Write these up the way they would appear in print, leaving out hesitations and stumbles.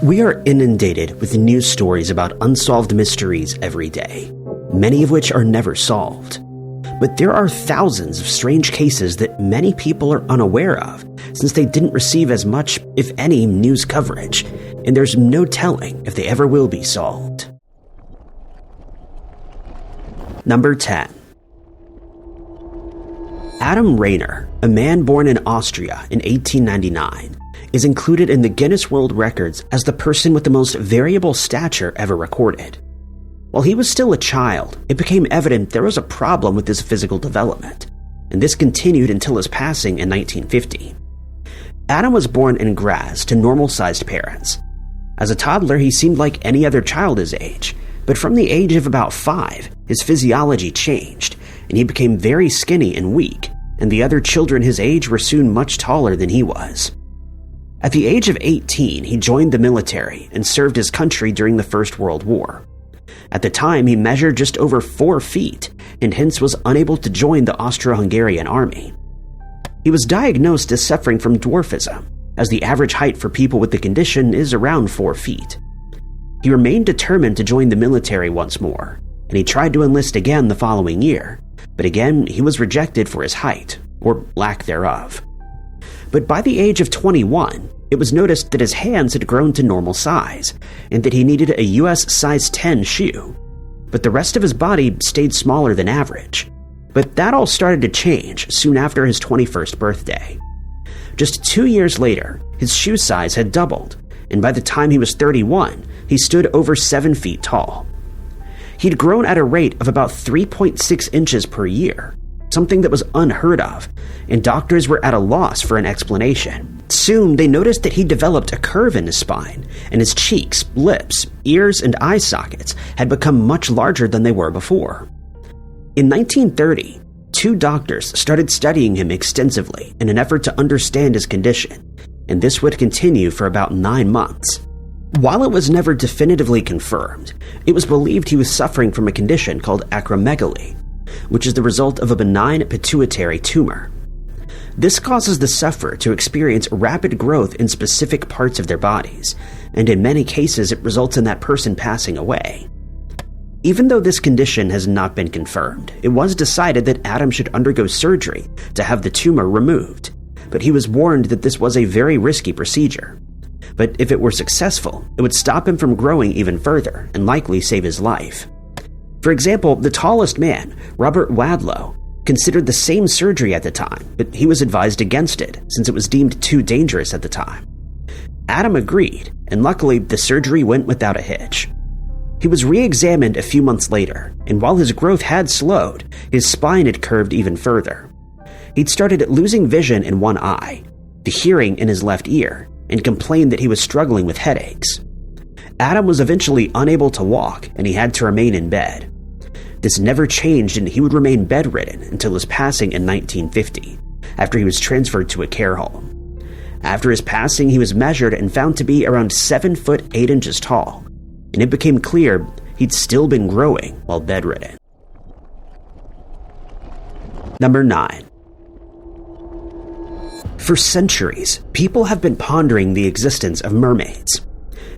We are inundated with news stories about unsolved mysteries every day, many of which are never solved. But there are thousands of strange cases that many people are unaware of, since they didn't receive as much, if any, news coverage, and there's no telling if they ever will be solved. Number 10. Adam Rener, a man born in Austria in 1899, is included in the Guinness World Records as the person with the most variable stature ever recorded. While he was still a child, it became evident there was a problem with his physical development, and this continued until his passing in 1950. Adam was born in Graz to normal-sized parents. As a toddler, he seemed like any other child his age, but from the age of about 5, his physiology changed, and he became very skinny and weak, and the other children his age were soon much taller than he was. At the age of 18, he joined the military and served his country during the First World War. At the time, he measured just over 4 feet, and hence was unable to join the Austro-Hungarian army. He was diagnosed as suffering from dwarfism, as the average height for people with the condition is around 4 feet. He remained determined to join the military once more, and he tried to enlist again the following year, but again he was rejected for his height, or lack thereof. But by the age of 21, it was noticed that his hands had grown to normal size, and that he needed a US size 10 shoe. But the rest of his body stayed smaller than average. But that all started to change soon after his 21st birthday. Just 2 years later, his shoe size had doubled, and by the time he was 31, he stood over 7 feet tall. He'd grown at a rate of about 3.6 inches per year, something that was unheard of, and doctors were at a loss for an explanation. Soon, they noticed that he developed a curve in his spine, and his cheeks, lips, ears, and eye sockets had become much larger than they were before. In 1930, 2 doctors started studying him extensively in an effort to understand his condition, and this would continue for about 9 months. While it was never definitively confirmed, it was believed he was suffering from a condition called acromegaly, which is the result of a benign pituitary tumor. This causes the sufferer to experience rapid growth in specific parts of their bodies, and in many cases it results in that person passing away. Even though this condition has not been confirmed, it was decided that Adam should undergo surgery to have the tumor removed, but he was warned that this was a very risky procedure. But if it were successful, it would stop him from growing even further and likely save his life. For example, the tallest man, Robert Wadlow, considered the same surgery at the time, but he was advised against it since it was deemed too dangerous at the time. Adam agreed, and luckily the surgery went without a hitch. He was re-examined a few months later, and while his growth had slowed, his spine had curved even further. He'd started losing vision in one eye, the hearing in his left ear, and complained that he was struggling with headaches. Adam was eventually unable to walk, and he had to remain in bed. This never changed, and he would remain bedridden until his passing in 1950, after he was transferred to a care home. After his passing, he was measured and found to be around 7 foot 8 inches tall, and it became clear he'd still been growing while bedridden. Number 9. For centuries, people have been pondering the existence of mermaids.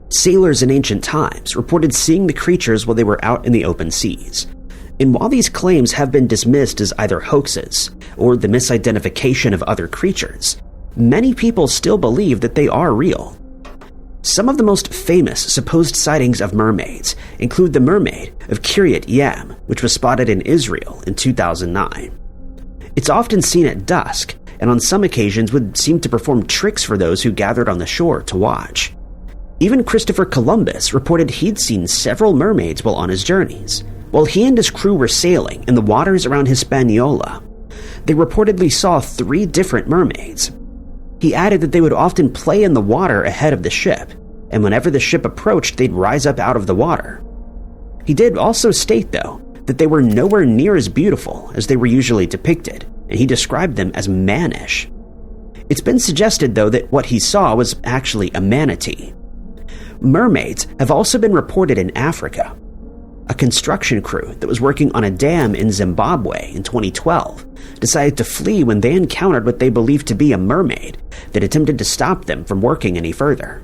Sailors in ancient times reported seeing the creatures while they were out in the open seas. And while these claims have been dismissed as either hoaxes or the misidentification of other creatures, many people still believe that they are real. Some of the most famous supposed sightings of mermaids include the mermaid of Kiryat Yam, which was spotted in Israel in 2009. It's often seen at dusk, and on some occasions would seem to perform tricks for those who gathered on the shore to watch. Even Christopher Columbus reported he'd seen several mermaids while on his journeys. While he and his crew were sailing in the waters around Hispaniola, they reportedly saw 3 different mermaids. He added that they would often play in the water ahead of the ship, and whenever the ship approached, they'd rise up out of the water. He did also state, though, that they were nowhere near as beautiful as they were usually depicted, and he described them as mannish. It's been suggested, though, that what he saw was actually a manatee. Mermaids have also been reported in Africa. A construction crew that was working on a dam in Zimbabwe in 2012 decided to flee when they encountered what they believed to be a mermaid that attempted to stop them from working any further.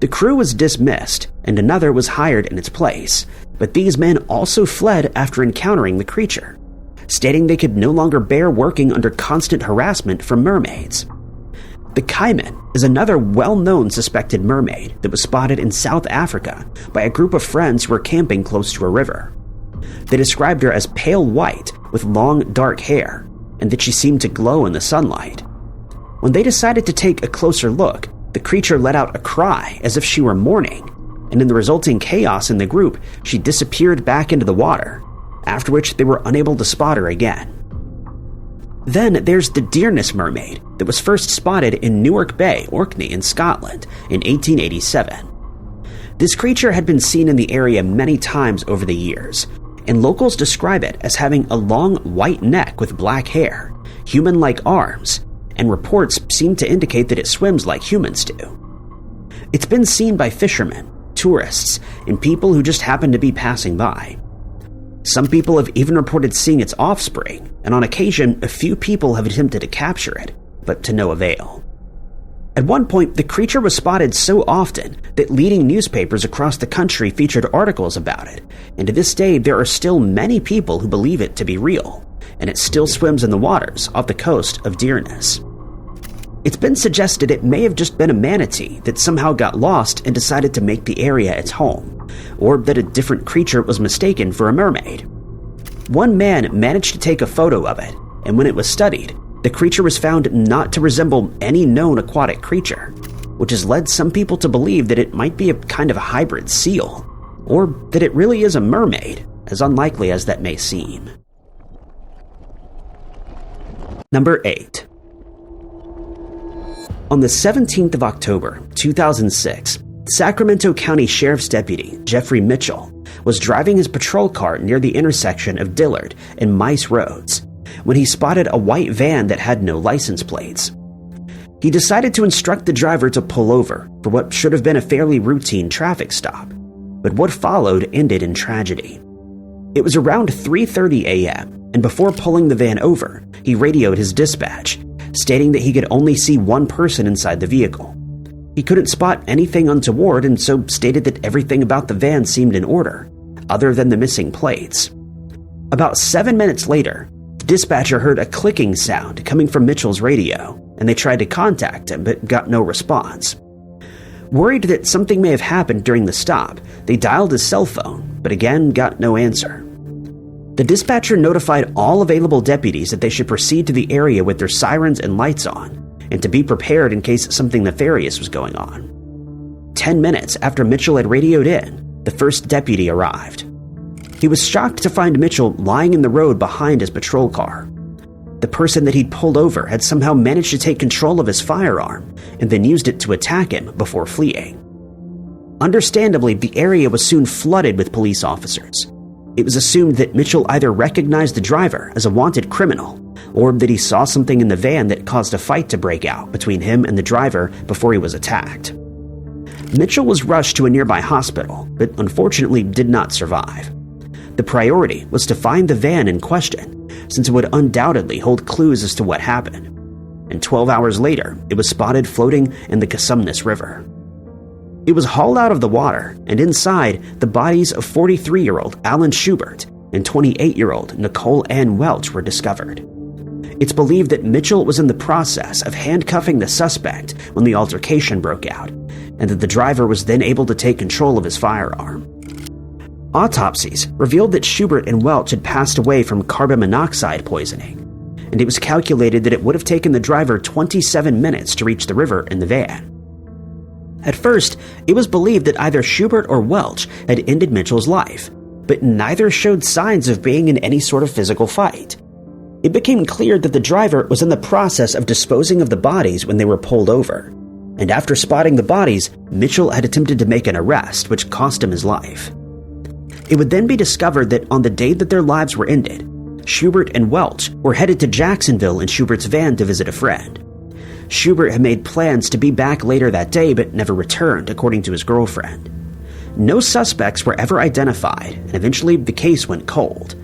The crew was dismissed, and another was hired in its place, but these men also fled after encountering the creature, stating they could no longer bear working under constant harassment from mermaids. The caiman is another well-known suspected mermaid that was spotted in South Africa by a group of friends who were camping close to a river. They described her as pale white with long dark hair, and that she seemed to glow in the sunlight. When they decided to take a closer look, the creature let out a cry as if she were mourning, and in the resulting chaos in the group, she disappeared back into the water, after which they were unable to spot her again. Then there's the Dearness mermaid that was first spotted in Newark Bay, Orkney in Scotland in 1887. This creature had been seen in the area many times over the years, and locals describe it as having a long white neck with black hair, human-like arms, and reports seem to indicate that it swims like humans do. It's been seen by fishermen, tourists, and people who just happen to be passing by. Some people have even reported seeing its offspring, and on occasion, a few people have attempted to capture it, but to no avail. At one point, the creature was spotted so often that leading newspapers across the country featured articles about it, and to this day there are still many people who believe it to be real, and it still swims in the waters off the coast of Dearness. It's been suggested it may have just been a manatee that somehow got lost and decided to make the area its home, or that a different creature was mistaken for a mermaid. One man managed to take a photo of it, and when it was studied, the creature was found not to resemble any known aquatic creature, which has led some people to believe that it might be a kind of a hybrid seal, or that it really is a mermaid, as unlikely as that may seem. Number 8. On the 17th of October, 2006, Sacramento County Sheriff's Deputy Jeffrey Mitchell was driving his patrol car near the intersection of Dillard and Mice Roads when he spotted a white van that had no license plates. He decided to instruct the driver to pull over for what should have been a fairly routine traffic stop, but what followed ended in tragedy. It was around 3:30 a.m., and before pulling the van over, he radioed his dispatch, stating that he could only see one person inside the vehicle. He couldn't spot anything untoward and so stated that everything about the van seemed in order, other than the missing plates. About 7 minutes later, the dispatcher heard a clicking sound coming from Mitchell's radio, and they tried to contact him but got no response. Worried that something may have happened during the stop, they dialed his cell phone, but again got no answer. The dispatcher notified all available deputies that they should proceed to the area with their sirens and lights on, and to be prepared in case something nefarious was going on. 10 minutes after Mitchell had radioed in, the first deputy arrived. He was shocked to find Mitchell lying in the road behind his patrol car. The person that he'd pulled over had somehow managed to take control of his firearm and then used it to attack him before fleeing. Understandably, the area was soon flooded with police officers. It was assumed that Mitchell either recognized the driver as a wanted criminal, or that he saw something in the van that caused a fight to break out between him and the driver before he was attacked. Mitchell was rushed to a nearby hospital, but unfortunately did not survive. The priority was to find the van in question, since it would undoubtedly hold clues as to what happened. And 12 hours later, it was spotted floating in the Cosumnes River. It was hauled out of the water, and inside, the bodies of 43-year-old Alan Schubert and 28-year-old Nicole Ann Welch were discovered. It's believed that Mitchell was in the process of handcuffing the suspect when the altercation broke out, and that the driver was then able to take control of his firearm. Autopsies revealed that Schubert and Welch had passed away from carbon monoxide poisoning, and it was calculated that it would have taken the driver 27 minutes to reach the river in the van. At first, it was believed that either Schubert or Welch had ended Mitchell's life, but neither showed signs of being in any sort of physical fight. It became clear that the driver was in the process of disposing of the bodies when they were pulled over, and after spotting the bodies, Mitchell had attempted to make an arrest, which cost him his life. It would then be discovered that on the day that their lives were ended, Schubert and Welch were headed to Jacksonville in Schubert's van to visit a friend. Schubert had made plans to be back later that day but never returned, according to his girlfriend. No suspects were ever identified, and eventually the case went cold.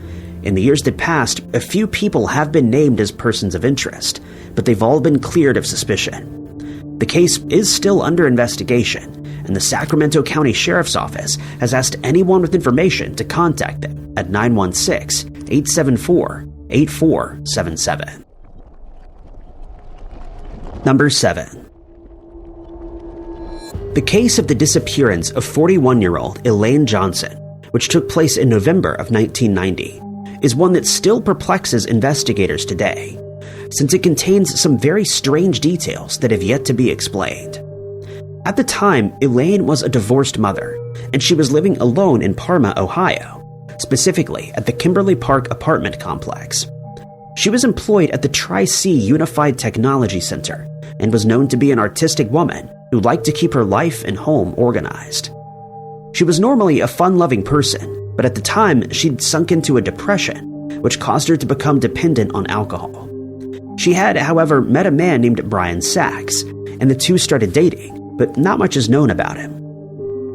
In the years that passed, a few people have been named as persons of interest, but they've all been cleared of suspicion. The case is still under investigation, and the Sacramento County Sheriff's Office has asked anyone with information to contact them at 916-874-8477. Number 7. The case of the disappearance of 41-year-old Elaine Johnson, which took place in November of 1990, is one that still perplexes investigators today, since it contains some very strange details that have yet to be explained. At the time, Elaine was a divorced mother, and she was living alone in Parma, Ohio, specifically at the Kimberly Park apartment complex. She was employed at the Tri-C Unified Technology Center and was known to be an artistic woman who liked to keep her life and home organized. She was normally a fun-loving person, but at the time she'd sunk into a depression, which caused her to become dependent on alcohol. She had, however, met a man named Brian Sachs, and the two started dating, but not much is known about him.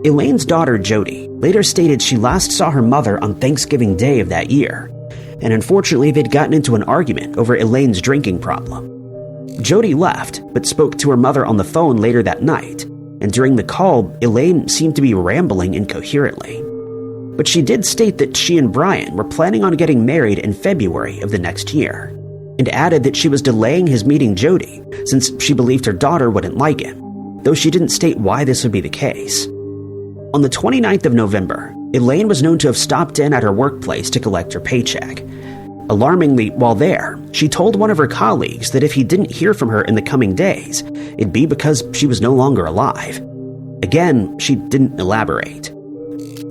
Elaine's daughter, Jody, later stated she last saw her mother on Thanksgiving Day of that year, and unfortunately they'd gotten into an argument over Elaine's drinking problem. Jody left, but spoke to her mother on the phone later that night, and during the call, Elaine seemed to be rambling incoherently. But she did state that she and Brian were planning on getting married in February of the next year, and added that she was delaying his meeting Jody since she believed her daughter wouldn't like him, though she didn't state why this would be the case. On the 29th of November, Elaine was known to have stopped in at her workplace to collect her paycheck. Alarmingly, while there, she told one of her colleagues that if he didn't hear from her in the coming days, it'd be because she was no longer alive. Again, she didn't elaborate.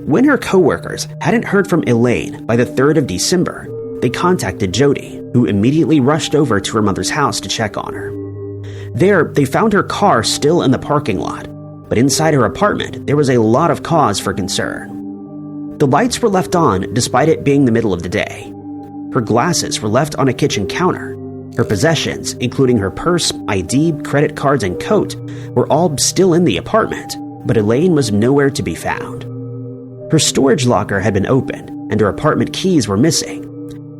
When her coworkers hadn't heard from Elaine by the 3rd of December, they contacted Jody, who immediately rushed over to her mother's house to check on her. There, they found her car still in the parking lot, but inside her apartment, there was a lot of cause for concern. The lights were left on despite it being the middle of the day. Her glasses were left on a kitchen counter. Her possessions, including her purse, ID, credit cards, and coat, were all still in the apartment, but Elaine was nowhere to be found. Her storage locker had been opened, and her apartment keys were missing.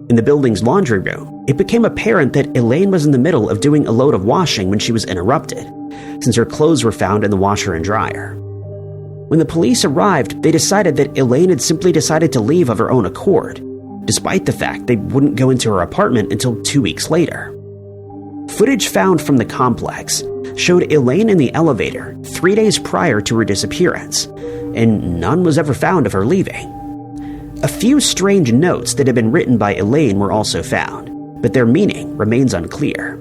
In the building's laundry room, it became apparent that Elaine was in the middle of doing a load of washing when she was interrupted, since her clothes were found in the washer and dryer. When the police arrived, they decided that Elaine had simply decided to leave of her own accord, despite the fact they wouldn't go into her apartment until 2 weeks later. Footage found from the complex showed Elaine in the elevator 3 days prior to her disappearance, and none was ever found of her leaving. A few strange notes that had been written by Elaine were also found, but their meaning remains unclear.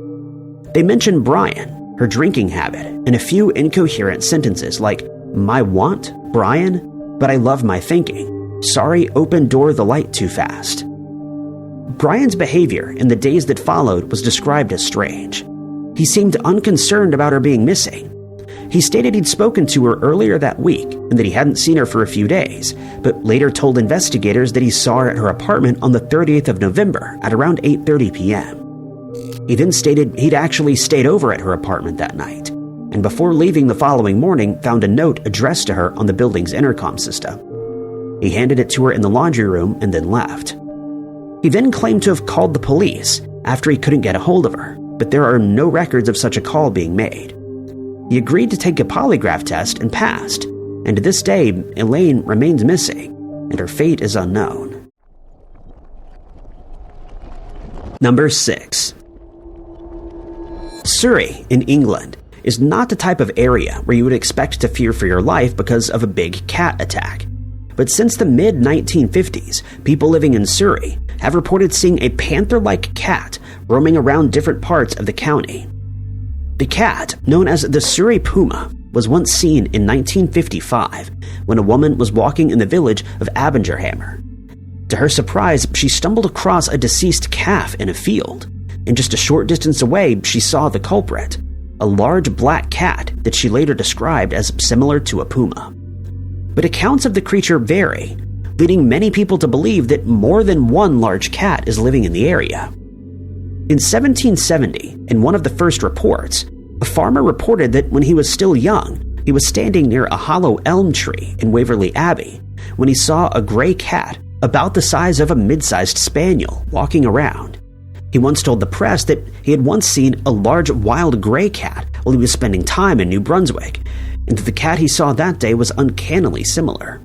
They mention Brian, her drinking habit, and a few incoherent sentences like, "My want, Brian, but I love my thinking. Sorry, open door the light too fast." Brian's behavior in the days that followed was described as strange. He seemed unconcerned about her being missing. He stated he'd spoken to her earlier that week and that he hadn't seen her for a few days, but later told investigators that he saw her at her apartment on the 30th of November at around 8:30 p.m. He then stated he'd actually stayed over at her apartment that night, and before leaving the following morning found a note addressed to her on the building's intercom system. He handed it to her in the laundry room and then left. He then claimed to have called the police after he couldn't get a hold of her, but there are no records of such a call being made. He agreed to take a polygraph test and passed, and to this day, Elaine remains missing, and her fate is unknown. Number 6. Surrey, in England, is not the type of area where you would expect to fear for your life because of a big cat attack. But since the mid-1950s, people living in Surrey have reported seeing a panther-like cat roaming around different parts of the county. The cat, known as the Suri Puma, was once seen in 1955 when a woman was walking in the village of Abingerhammer. To her surprise, she stumbled across a deceased calf in a field, and just a short distance away she saw the culprit, a large black cat that she later described as similar to a puma. But accounts of the creature vary, leading many people to believe that more than one large cat is living in the area. In 1770, in one of the first reports, a farmer reported that when he was still young, he was standing near a hollow elm tree in Waverley Abbey when he saw a gray cat about the size of a mid-sized spaniel walking around. He once told the press that he had once seen a large wild gray cat while he was spending time in New Brunswick, and that the cat he saw that day was uncannily similar.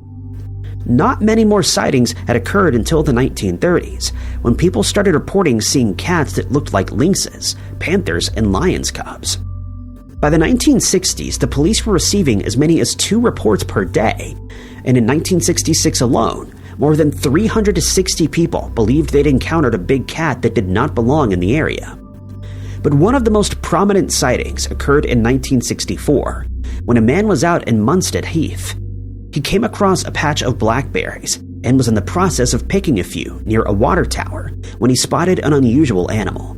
Not many more sightings had occurred until the 1930s, when people started reporting seeing cats that looked like lynxes, panthers, and lions' cubs. By the 1960s, the police were receiving as many as 2 reports per day, and in 1966 alone, more than 360 people believed they'd encountered a big cat that did not belong in the area. But one of the most prominent sightings occurred in 1964, when a man was out in Munstead Heath. He came across a patch of blackberries and was in the process of picking a few near a water tower when he spotted an unusual animal.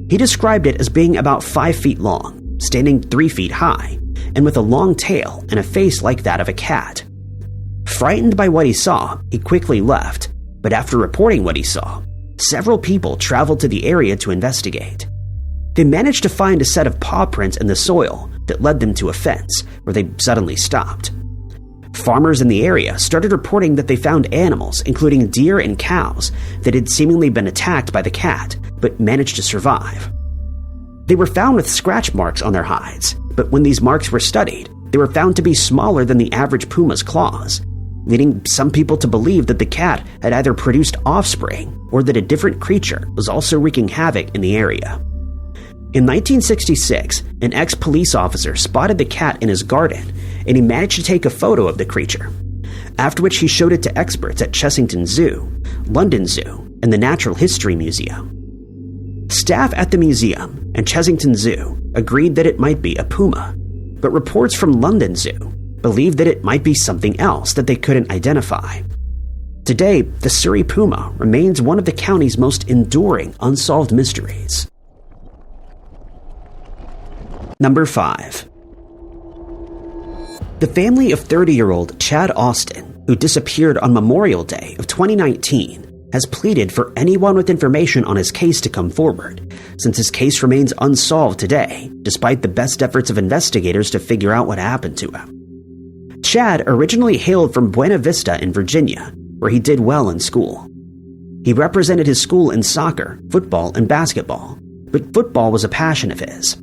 He described it as being about 5 feet long, standing 3 feet high, and with a long tail and a face like that of a cat. Frightened by what he saw, he quickly left, but after reporting what he saw, several people traveled to the area to investigate. They managed to find a set of paw prints in the soil that led them to a fence, where they suddenly stopped. Farmers in the area started reporting that they found animals, including deer and cows, that had seemingly been attacked by the cat, but managed to survive. They were found with scratch marks on their hides, but when these marks were studied, they were found to be smaller than the average puma's claws, leading some people to believe that the cat had either produced offspring or that a different creature was also wreaking havoc in the area. In 1966, an ex-police officer spotted the cat in his garden, and he managed to take a photo of the creature, after which he showed it to experts at Chessington Zoo, London Zoo, and the Natural History Museum. Staff at the museum and Chessington Zoo agreed that it might be a puma, but reports from London Zoo believed that it might be something else that they couldn't identify. Today, the Suri Puma remains one of the county's most enduring unsolved mysteries. Number 5. The family of 30-year-old Chad Austin, who disappeared on Memorial Day of 2019, has pleaded for anyone with information on his case to come forward, since his case remains unsolved today, despite the best efforts of investigators to figure out what happened to him. Chad originally hailed from Buena Vista in Virginia, where he did well in school. He represented his school in soccer, football, and basketball, but football was a passion of his.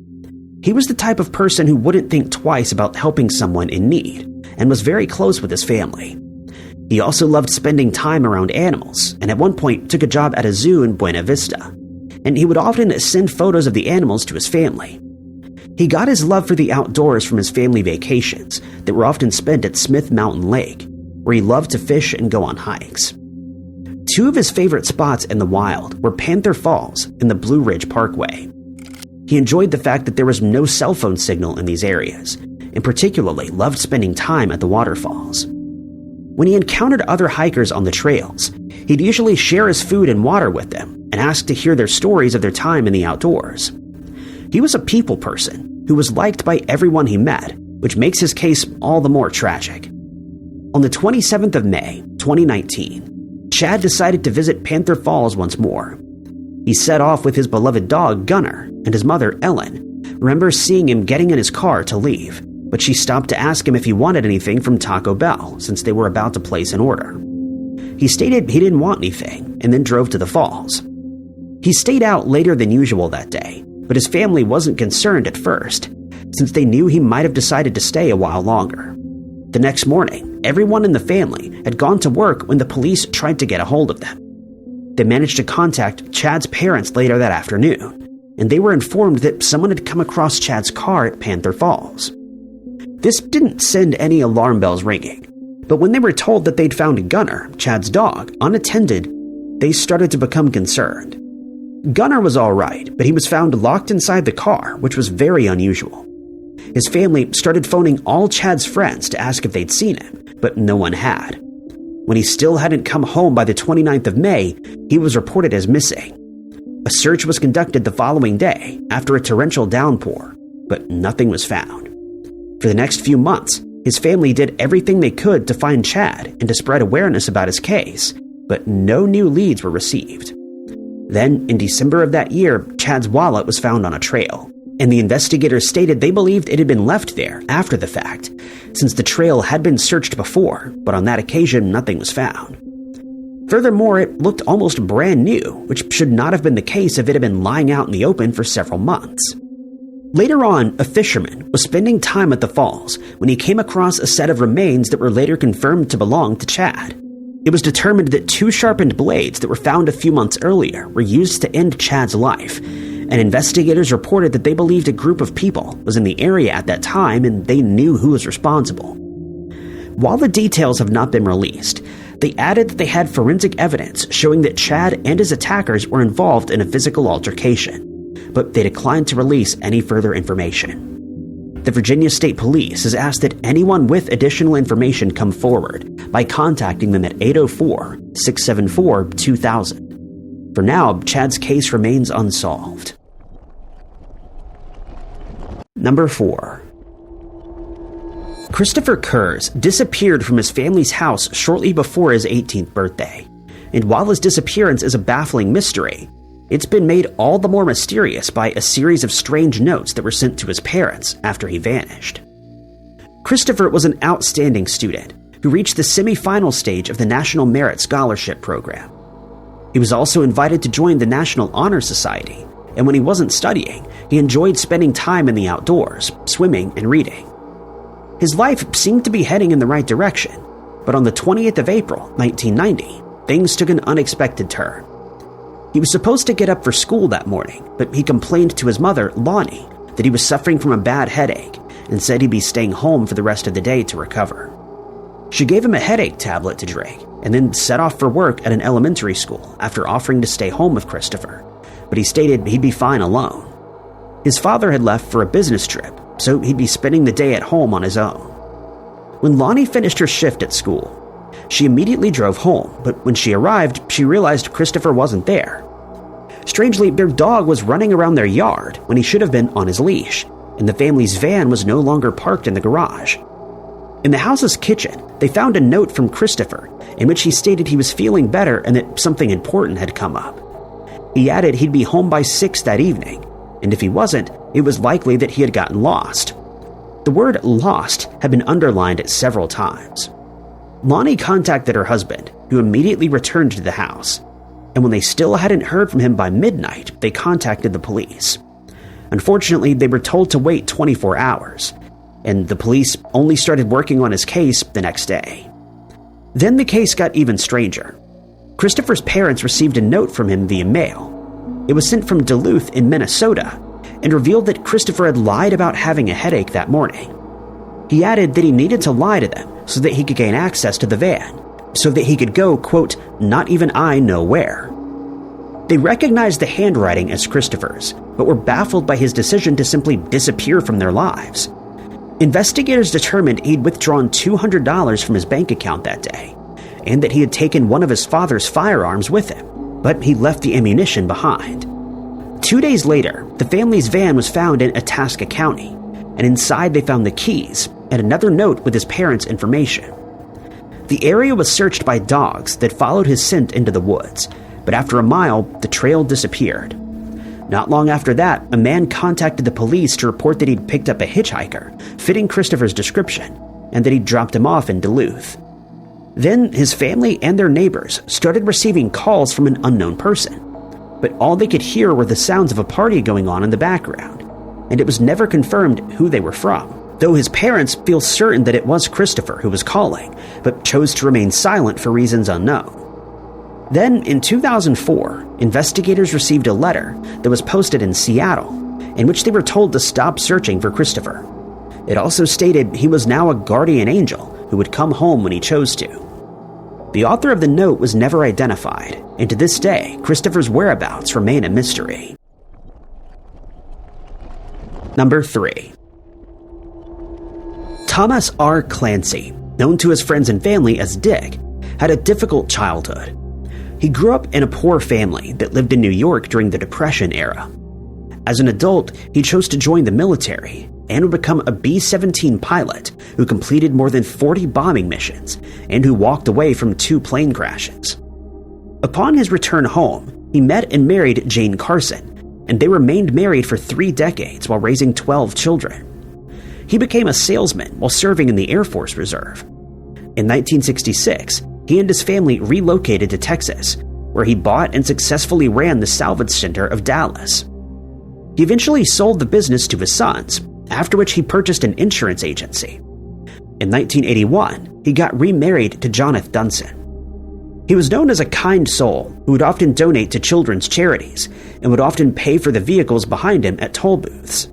He was the type of person who wouldn't think twice about helping someone in need, and was very close with his family. He also loved spending time around animals, and at one point took a job at a zoo in Buena Vista, and he would often send photos of the animals to his family. He got his love for the outdoors from his family vacations that were often spent at Smith Mountain Lake, where he loved to fish and go on hikes. 2 of his favorite spots in the wild were Panther Falls and the Blue Ridge Parkway. He enjoyed the fact that there was no cell phone signal in these areas, and particularly loved spending time at the waterfalls. When he encountered other hikers on the trails, he'd usually share his food and water with them and ask to hear their stories of their time in the outdoors. He was a people person who was liked by everyone he met, which makes his case all the more tragic. On the 27th of May, 2019, Chad decided to visit Panther Falls once more. He set off with his beloved dog, Gunner, and his mother, Ellen, remembers seeing him getting in his car to leave, but she stopped to ask him if he wanted anything from Taco Bell, since they were about to place an order. He stated he didn't want anything, and then drove to the falls. He stayed out later than usual that day, but his family wasn't concerned at first, since they knew he might have decided to stay a while longer. The next morning, everyone in the family had gone to work when the police tried to get a hold of them. They managed to contact Chad's parents later that afternoon, and they were informed that someone had come across Chad's car at Panther Falls. This didn't send any alarm bells ringing, but when they were told that they'd found Gunner, Chad's dog, unattended, they started to become concerned. Gunner was all right, but he was found locked inside the car, which was very unusual. His family started phoning all Chad's friends to ask if they'd seen him, but no one had. When he still hadn't come home by the 29th of May, he was reported as missing. A search was conducted the following day after a torrential downpour, but nothing was found. For the next few months, his family did everything they could to find Chad and to spread awareness about his case, but no new leads were received. Then, in December of that year, Chad's wallet was found on a trail, and the investigators stated they believed it had been left there after the fact, since the trail had been searched before, but on that occasion nothing was found. Furthermore, it looked almost brand new, which should not have been the case if it had been lying out in the open for several months. Later on, a fisherman was spending time at the falls when he came across a set of remains that were later confirmed to belong to Chad. It was determined that 2 sharpened blades that were found a few months earlier were used to end Chad's life, and investigators reported that they believed a group of people was in the area at that time and they knew who was responsible. While the details have not been released, they added that they had forensic evidence showing that Chad and his attackers were involved in a physical altercation, but they declined to release any further information. The Virginia State Police has asked that anyone with additional information come forward by contacting them at 804-674-2000. For now, Chad's case remains unsolved. Number 4. Christopher Kurs disappeared from his family's house shortly before his 18th birthday, and while his disappearance is a baffling mystery, it's been made all the more mysterious by a series of strange notes that were sent to his parents after he vanished. Christopher was an outstanding student who reached the semi-final stage of the National Merit Scholarship Program. He was also invited to join the National Honor Society, and when he wasn't studying, he enjoyed spending time in the outdoors, swimming and reading. His life seemed to be heading in the right direction, but on the 20th of April, 1990, things took an unexpected turn. He was supposed to get up for school that morning, but he complained to his mother, Lonnie, that he was suffering from a bad headache and said he'd be staying home for the rest of the day to recover. She gave him a headache tablet to drink and then set off for work at an elementary school after offering to stay home with Christopher, but he stated he'd be fine alone. His father had left for a business trip, so he'd be spending the day at home on his own. When Lonnie finished her shift at school, she immediately drove home, but when she arrived, she realized Christopher wasn't there. Strangely, their dog was running around their yard when he should have been on his leash, and the family's van was no longer parked in the garage. In the house's kitchen, they found a note from Christopher in which he stated he was feeling better and that something important had come up. He added he'd be home by 6 that evening, and if he wasn't, it was likely that he had gotten lost. The word lost had been underlined several times. Lonnie contacted her husband, who immediately returned to the house, and when they still hadn't heard from him by midnight, they contacted the police. Unfortunately, they were told to wait 24 hours, and the police only started working on his case the next day. Then the case got even stranger. Christopher's parents received a note from him via mail. It was sent from Duluth in Minnesota and revealed that Christopher had lied about having a headache that morning. He added that he needed to lie to them so that he could gain access to the van, so that he could go, quote, "not even I know where." They recognized the handwriting as Christopher's, but were baffled by his decision to simply disappear from their lives. Investigators determined he'd withdrawn $200 from his bank account that day, and that he had taken one of his father's firearms with him, but he left the ammunition behind. 2 days later, the family's van was found in Itasca County, and inside they found the keys and another note with his parents' information. The area was searched by dogs that followed his scent into the woods, but after a mile, the trail disappeared. Not long after that, a man contacted the police to report that he'd picked up a hitchhiker fitting Christopher's description and that he'd dropped him off in Duluth. Then his family and their neighbors started receiving calls from an unknown person, but all they could hear were the sounds of a party going on in the background, and it was never confirmed who they were from, though his parents feel certain that it was Christopher who was calling, but chose to remain silent for reasons unknown. Then, in 2004, investigators received a letter that was posted in Seattle, in which they were told to stop searching for Christopher. It also stated he was now a guardian angel who would come home when he chose to. The author of the note was never identified, and to this day, Christopher's whereabouts remain a mystery. Number 3. Thomas R. Clancy, known to his friends and family as Dick, had a difficult childhood. He grew up in a poor family that lived in New York during the Depression era. As an adult, he chose to join the military and would become a B-17 pilot who completed more than 40 bombing missions and who walked away from 2 plane crashes. Upon his return home, he met and married Jane Carson, and they remained married for 3 decades while raising 12 children. He became a salesman while serving in the Air Force Reserve. In 1966, he and his family relocated to Texas, where he bought and successfully ran the salvage center of Dallas. He eventually sold the business to his sons, after which he purchased an insurance agency. In 1981, he got remarried to Jonathan Dunson. He was known as a kind soul who would often donate to children's charities and would often pay for the vehicles behind him at toll booths.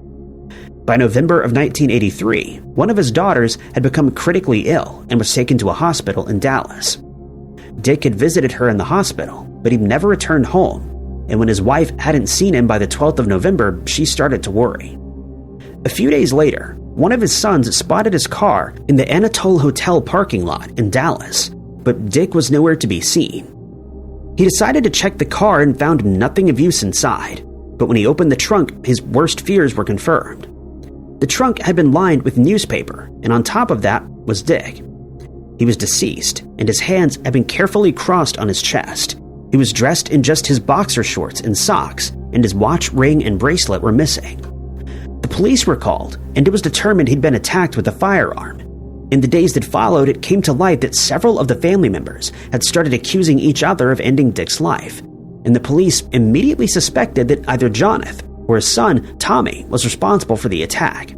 By November of 1983, one of his daughters had become critically ill and was taken to a hospital in Dallas. Dick had visited her in the hospital, but he never returned home, and when his wife hadn't seen him by the 12th of November, she started to worry. A few days later, one of his sons spotted his car in the Anatole Hotel parking lot in Dallas, but Dick was nowhere to be seen. He decided to check the car and found nothing of use inside, but when he opened the trunk, his worst fears were confirmed. The trunk had been lined with newspaper, and on top of that was Dick. He was deceased, and his hands had been carefully crossed on his chest. He was dressed in just his boxer shorts and socks, and his watch, ring, and bracelet were missing. The police were called, and it was determined he'd been attacked with a firearm. In the days that followed, it came to light that several of the family members had started accusing each other of ending Dick's life, and the police immediately suspected that either Jonathan or his son, Tommy, was responsible for the attack.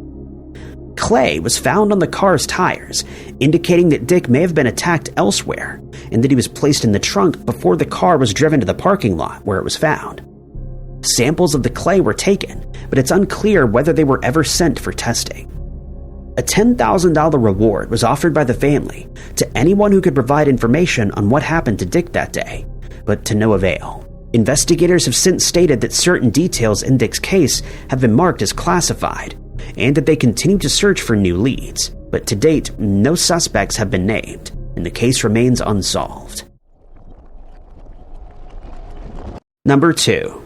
Clay was found on the car's tires, indicating that Dick may have been attacked elsewhere, and that he was placed in the trunk before the car was driven to the parking lot where it was found. Samples of the clay were taken, but it's unclear whether they were ever sent for testing. A $10,000 reward was offered by the family to anyone who could provide information on what happened to Dick that day, but to no avail. Investigators have since stated that certain details in Dick's case have been marked as classified, and that they continue to search for new leads, but to date, no suspects have been named, and the case remains unsolved. Number 2.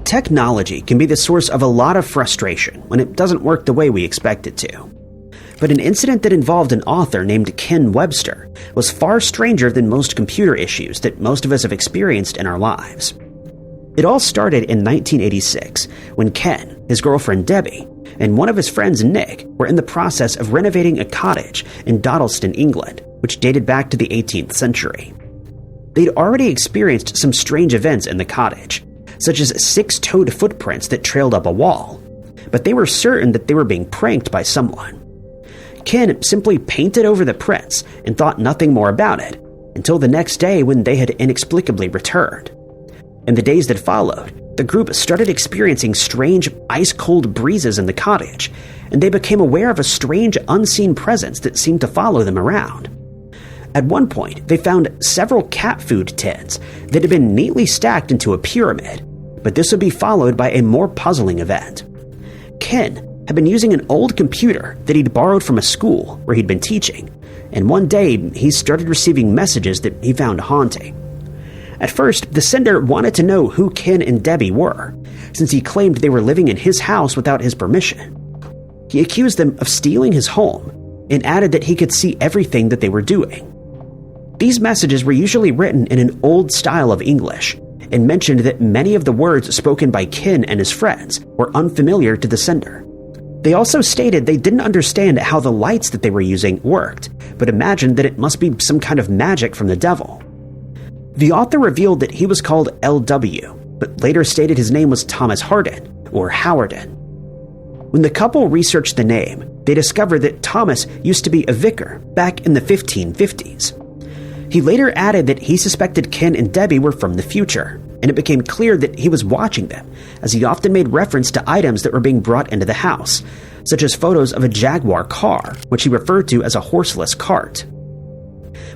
Technology can be the source of a lot of frustration when it doesn't work the way we expect it to. But an incident that involved an author named Ken Webster was far stranger than most computer issues that most of us have experienced in our lives. It all started in 1986 when Ken, his girlfriend Debbie, and one of his friends Nick were in the process of renovating a cottage in Dottleston, England, which dated back to the 18th century. They'd already experienced some strange events in the cottage, such as 6-toed footprints that trailed up a wall, but they were certain that they were being pranked by someone. Ken simply painted over the prints and thought nothing more about it, until the next day when they had inexplicably returned. In the days that followed, the group started experiencing strange, ice-cold breezes in the cottage, and they became aware of a strange, unseen presence that seemed to follow them around. At one point, they found several cat food tins that had been neatly stacked into a pyramid, but this would be followed by a more puzzling event. Ken had been using an old computer that he'd borrowed from a school where he'd been teaching, and one day he started receiving messages that he found haunting. At first, the sender wanted to know who Ken and Debbie were, since he claimed they were living in his house without his permission. He accused them of stealing his home, and added that he could see everything that they were doing. These messages were usually written in an old style of English, and mentioned that many of the words spoken by Ken and his friends were unfamiliar to the sender. They also stated they didn't understand how the lights that they were using worked, but imagined that it must be some kind of magic from the devil. The author revealed that he was called L.W., but later stated his name was Thomas Harden, or Howarden. When the couple researched the name, they discovered that Thomas used to be a vicar back in the 1550s. He later added that he suspected Ken and Debbie were from the future, and it became clear that he was watching them, as he often made reference to items that were being brought into the house, such as photos of a Jaguar car, which he referred to as a horseless cart.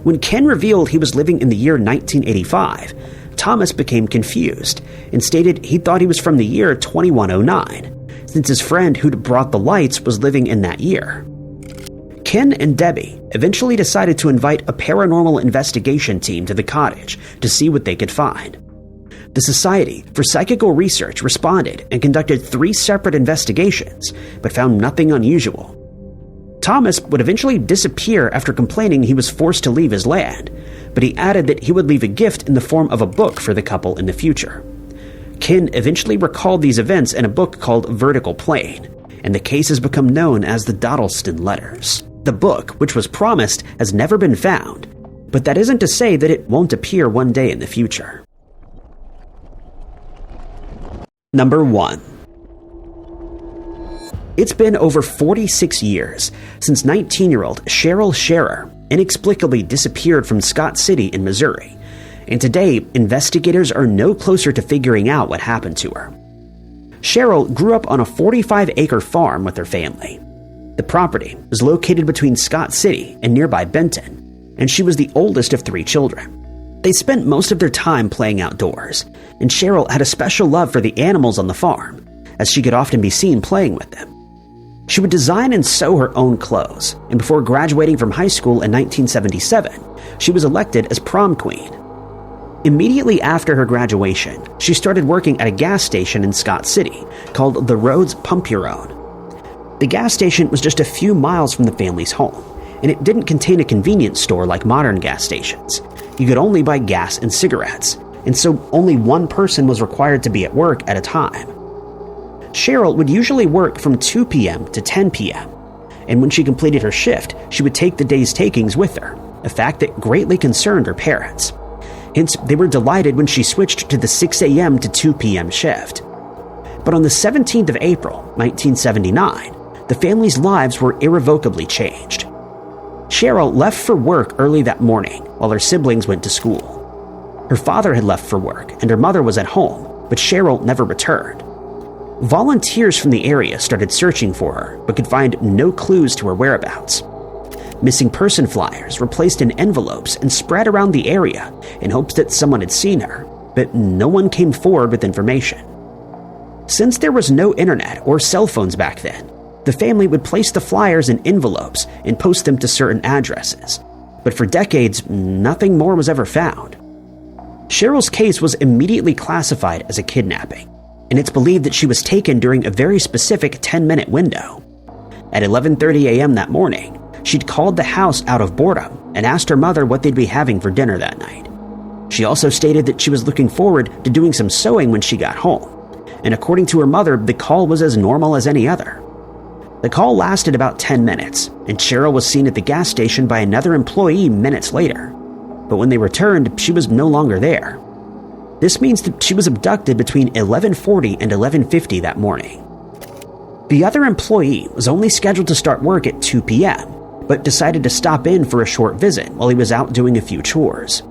When Ken revealed he was living in the year 1985, Thomas became confused and stated he thought he was from the year 2109, since his friend who'd brought the lights was living in that year. Ken and Debbie eventually decided to invite a paranormal investigation team to the cottage to see what they could find. The Society for Psychical Research responded and conducted 3 separate investigations, but found nothing unusual. Thomas would eventually disappear after complaining he was forced to leave his land, but he added that he would leave a gift in the form of a book for the couple in the future. Ken eventually recalled these events in a book called Vertical Plane, and the case has become known as the Dottleston Letters. The book, which was promised, has never been found, but that isn't to say that it won't appear one day in the future. Number 1. It's been over 46 years since 19-year-old Cheryl Sharer inexplicably disappeared from Scott City in Missouri, and today investigators are no closer to figuring out what happened to her. Cheryl grew up on a 45-acre farm with her family. The property was located between Scott City and nearby Benton, and she was the oldest of 3 children. They spent most of their time playing outdoors, and Cheryl had a special love for the animals on the farm, as she could often be seen playing with them. She would design and sew her own clothes, and before graduating from high school in 1977, she was elected as prom queen. Immediately after her graduation, she started working at a gas station in Scott City called the Rhodes Pump Your Own. The gas station was just a few miles from the family's home, and it didn't contain a convenience store like modern gas stations. You could only buy gas and cigarettes, and so only one person was required to be at work at a time. Cheryl would usually work from 2 p.m. to 10 p.m., and when she completed her shift, she would take the day's takings with her, a fact that greatly concerned her parents. Hence, they were delighted when she switched to the 6 a.m. to 2 p.m. shift. But on the 17th of April, 1979, the family's lives were irrevocably changed. Cheryl left for work early that morning while her siblings went to school. Her father had left for work and her mother was at home, but Cheryl never returned. Volunteers from the area started searching for her, but could find no clues to her whereabouts. Missing person flyers were placed in envelopes and spread around the area in hopes that someone had seen her, but no one came forward with information. Since there was no internet or cell phones back then, the family would place the flyers in envelopes and post them to certain addresses. But for decades, nothing more was ever found. Cheryl's case was immediately classified as a kidnapping, and it's believed that she was taken during a very specific 10-minute window. At 11:30 a.m. that morning, she'd called the house out of boredom and asked her mother what they'd be having for dinner that night. She also stated that she was looking forward to doing some sewing when she got home, and according to her mother, the call was as normal as any other. The call lasted about 10 minutes, and Cheryl was seen at the gas station by another employee minutes later. But when they returned, she was no longer there. This means that she was abducted between 11:40 and 11:50 that morning. The other employee was only scheduled to start work at 2 p.m., but decided to stop in for a short visit while he was out doing a few chores.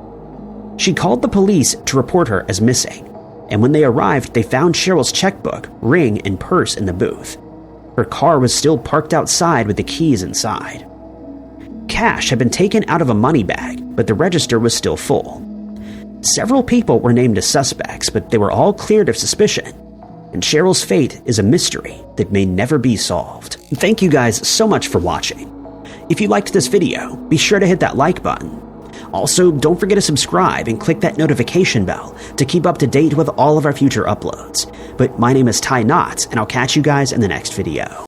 She called the police to report her as missing, and when they arrived, they found Cheryl's checkbook, ring, and purse in the booth. Her car was still parked outside with the keys inside. Cash had been taken out of a money bag, but the register was still full. Several people were named as suspects, but they were all cleared of suspicion, and Cheryl's fate is a mystery that may never be solved. Thank you guys so much for watching. If you liked this video, be sure to hit that like button. Also, don't forget to subscribe and click that notification bell to keep up to date with all of our future uploads. But my name is Ty Knott, and I'll catch you guys in the next video.